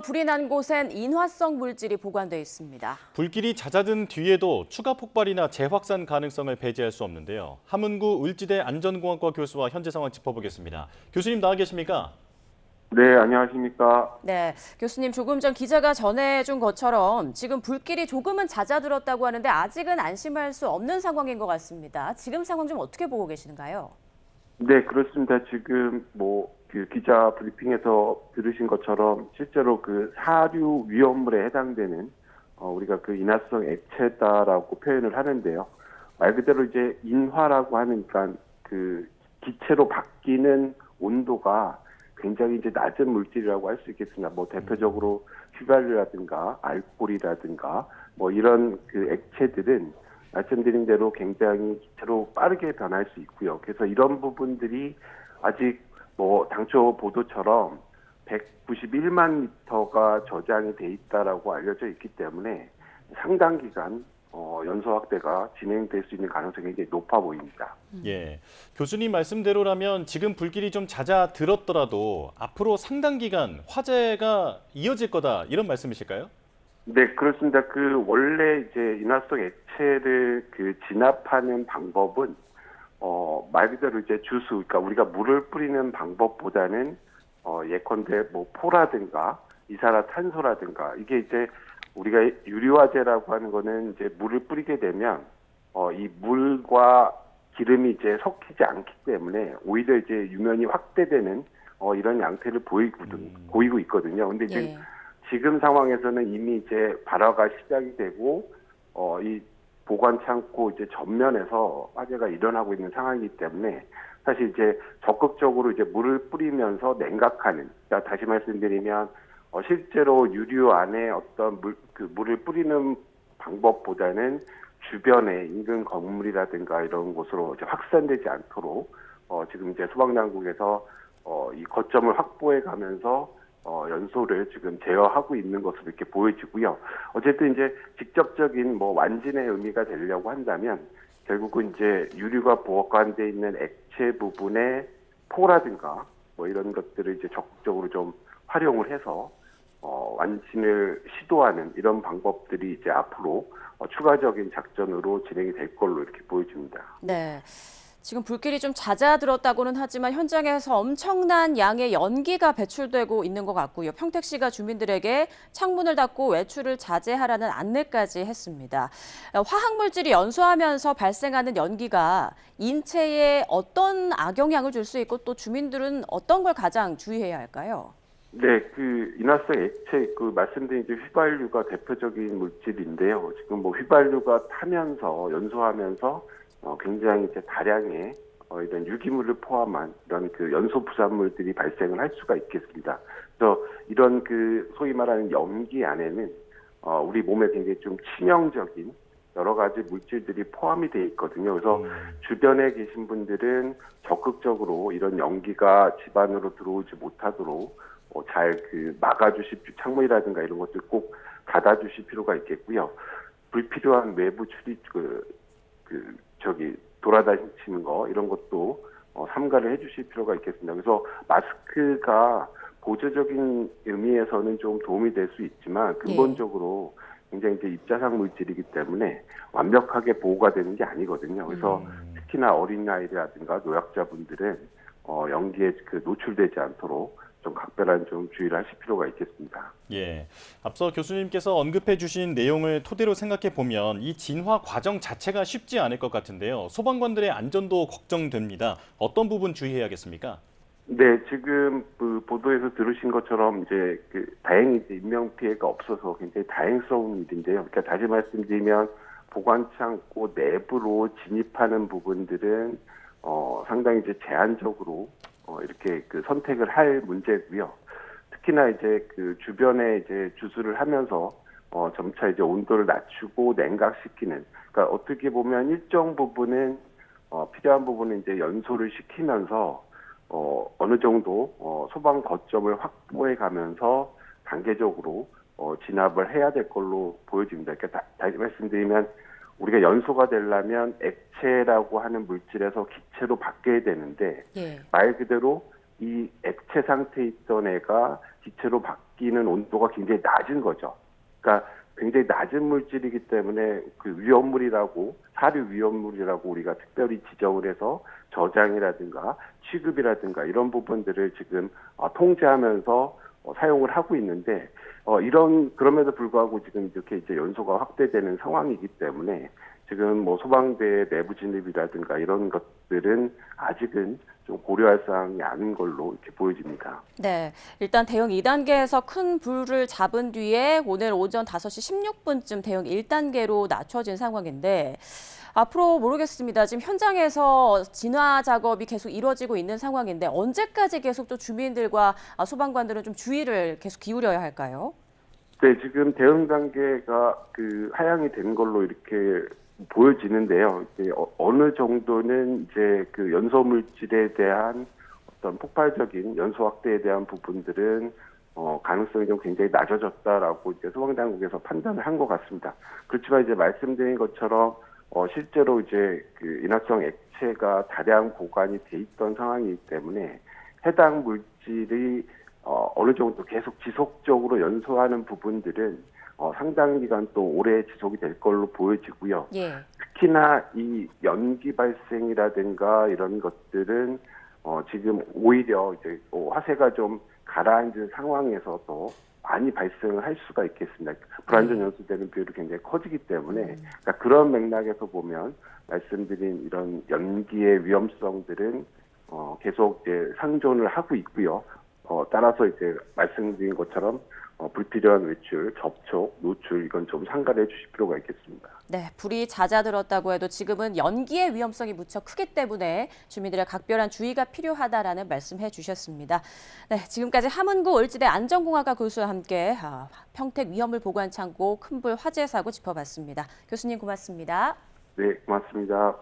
불이 난 곳엔 인화성 물질이 보관돼 있습니다. 불길이 잦아든 뒤에도 추가 폭발이나 재확산 가능성을 배제할 수 없는데요. 함흥구 을지대 안전공학과 교수와 현재 상황 짚어보겠습니다. 교수님 나와 계십니까? 네, 안녕하십니까. 네, 교수님 조금 전 기자가 전해준 것처럼 지금 불길이 조금은 잦아들었다고 하는데 아직은 안심할 수 없는 상황인 것 같습니다. 지금 상황 좀 어떻게 보고 계시는가요? 네, 그렇습니다. 지금 그 기자 브리핑에서 들으신 것처럼 실제로 그 사류 위험물에 해당되는 우리가 그 인화성 액체다라고 표현을 하는데요. 말 그대로 이제 인화라고 하니까 그 기체로 바뀌는 온도가 굉장히 이제 낮은 물질이라고 할 수 있겠습니다. 대표적으로 휘발유라든가 알코올이라든가 이런 그 액체들은 말씀드린 대로 굉장히 기체로 빠르게 변할 수 있고요. 그래서 이런 부분들이 아직 당초 보도처럼 191만 리터가 저장이 돼 있다라고 알려져 있기 때문에 상당 기간 연소 확대가 진행될 수 있는 가능성이 굉장히 높아 보입니다. 예, 교수님 말씀대로라면 지금 불길이 좀 잦아들었더라도 앞으로 상당 기간 화재가 이어질 거다 이런 말씀이실까요? 네, 그렇습니다. 그 원래 이제 인화성 액체를 그 진압하는 방법은 말 그대로 이제 주수, 그러니까 우리가 물을 뿌리는 방법보다는 예컨대 포라든가 이산화탄소라든가 이게 이제 우리가 유리화재라고 하는 거는 이제 물을 뿌리게 되면 이 물과 기름이 이제 섞이지 않기 때문에 오히려 이제 유면이 확대되는 이런 양태를 보이고 있거든요. 근데 이제 지금 상황에서는 이미 이제 발화가 시작이 되고 이 보관 창고 이제 전면에서 화재가 일어나고 있는 상황이기 때문에 사실 이제 적극적으로 이제 물을 뿌리면서 냉각하는, 그러니까 다시 말씀드리면 실제로 유류 안에 어떤 물을 뿌리는 방법보다는 주변에 인근 건물이라든가 이런 곳으로 이제 확산되지 않도록 지금 이제 소방당국에서 이 거점을 확보해 가면서 연소를 지금 제어하고 있는 것으로 이렇게 보여지고요. 어쨌든 이제 직접적인 완진의 의미가 되려고 한다면 결국은 이제 유류가 보관돼 있는 액체 부분의 포라든가 이런 것들을 이제 적극적으로 좀 활용을 해서 완진을 시도하는 이런 방법들이 이제 앞으로 추가적인 작전으로 진행이 될 걸로 이렇게 보여집니다. 네. 지금 불길이 좀 잦아들었다고는 하지만 현장에서 엄청난 양의 연기가 배출되고 있는 것 같고요. 평택시가 주민들에게 창문을 닫고 외출을 자제하라는 안내까지 했습니다. 화학물질이 연소하면서 발생하는 연기가 인체에 어떤 악영향을 줄 수 있고 또 주민들은 어떤 걸 가장 주의해야 할까요? 네, 그 인화성 액체 말씀드린 이제 휘발유가 대표적인 물질인데요. 지금 휘발유가 타면서 연소하면서 굉장히 이제 다량의 이런 유기물을 포함한 이런 그 연소 부산물들이 발생을 할 수가 있겠습니다. 그래서 이런 그 소위 말하는 연기 안에는 우리 몸에 굉장히 좀 치명적인 여러 가지 물질들이 포함이 되어 있거든요. 그래서 주변에 계신 분들은 적극적으로 이런 연기가 집안으로 들어오지 못하도록 잘 막아주십시오. 창문이라든가 이런 것들 꼭 닫아주실 필요가 있겠고요. 불필요한 외부 출입 돌아다니시는 거 이런 것도 삼가를 해주실 필요가 있겠습니다. 그래서 마스크가 보조적인 의미에서는 좀 도움이 될 수 있지만 근본적으로 굉장히 이제 입자상 물질이기 때문에 완벽하게 보호가 되는 게 아니거든요. 그래서 특히나 어린 아이라든가 노약자분들은 연기에 노출되지 않도록 좀 각별한 좀 주의를 하실 필요가 있겠습니다. 예, 앞서 교수님께서 언급해 주신 내용을 토대로 생각해 보면 이 진화 과정 자체가 쉽지 않을 것 같은데요. 소방관들의 안전도 걱정됩니다. 어떤 부분 주의해야겠습니까? 네, 지금 그 보도에서 들으신 것처럼 이제 다행히 이제 인명 피해가 없어서 굉장히 다행스러운 일인데요. 그러니까 다시 말씀드리면 보관 창고 내부로 진입하는 부분들은 상당히 이제 제한적으로 이렇게 선택을 할 문제고요. 특히나 이제 주변에 이제 주수를 하면서 점차 이제 온도를 낮추고 냉각시키는, 그러니까 어떻게 보면 일정 부분은 필요한 부분은 이제 연소를 시키면서 어느 정도 소방 거점을 확보해 가면서 단계적으로 진압을 해야 될 걸로 보여집니다. 그러니까 다시 말씀드리면 우리가 연소가 되려면 액체라고 하는 물질에서 기체로 바뀌어야 되는데 말 그대로 이 액체 상태에 있던 애가 기체로 바뀌 느끼는 온도가 굉장히 낮은 거죠. 그러니까 굉장히 낮은 물질이기 때문에 그 위험물이라고, 사료 위험물이라고 우리가 특별히 지정을 해서 저장이라든가 취급이라든가 이런 부분들을 지금 통제하면서 사용을 하고 있는데, 그럼에도 불구하고 지금 이렇게 이제 연소가 확대되는 상황이기 때문에 지금 뭐 소방대 내부 진입이라든가 이런 것들은 아직은 좀 고려할 사항이 아닌 걸로 이렇게 보여집니다. 네, 일단 대응 2단계에서 큰 불을 잡은 뒤에 오늘 오전 5시 16분쯤 대응 1단계로 낮춰진 상황인데 앞으로 모르겠습니다. 지금 현장에서 진화 작업이 계속 이루어지고 있는 상황인데 언제까지 계속 또 주민들과 소방관들은 좀 주의를 계속 기울여야 할까요? 네, 지금 대응 단계가 하향이 된 걸로 이렇게 보여지는데요. 이제 어느 정도는 이제 그 연소 물질에 대한 어떤 폭발적인 연소 확대에 대한 부분들은 가능성이 좀 굉장히 낮아졌다라고 이제 소방당국에서 판단을 한 것 같습니다. 그렇지만 이제 말씀드린 것처럼 실제로 이제 그 인화성 액체가 다량 보관이 돼 있던 상황이기 때문에 해당 물질이 어느 정도 계속 지속적으로 연소하는 부분들은 상당 기간 또 오래 지속이 될 걸로 보여지고요. 예. 특히나 이 연기 발생이라든가 이런 것들은 지금 오히려 이제 화세가 좀 가라앉은 상황에서도 많이 발생을 할 수가 있겠습니다. 불안전 연소되는 비율이 굉장히 커지기 때문에 그러니까 그런 맥락에서 보면 말씀드린 이런 연기의 위험성들은 계속 이제 상존을 하고 있고요. 따라서 이제 말씀드린 것처럼 불필요한 외출, 접촉, 노출 이건 좀 상가를 해주실 필요가 있겠습니다. 네, 불이 잦아들었다고 해도 지금은 연기의 위험성이 무척 크기 때문에 주민들의 각별한 주의가 필요하다라는 말씀해 주셨습니다. 네, 지금까지 함은구 을지대 안전공학과 교수와 함께 평택 위험물 보관 창고 큰불 화재 사고 짚어봤습니다. 교수님 고맙습니다. 네, 고맙습니다.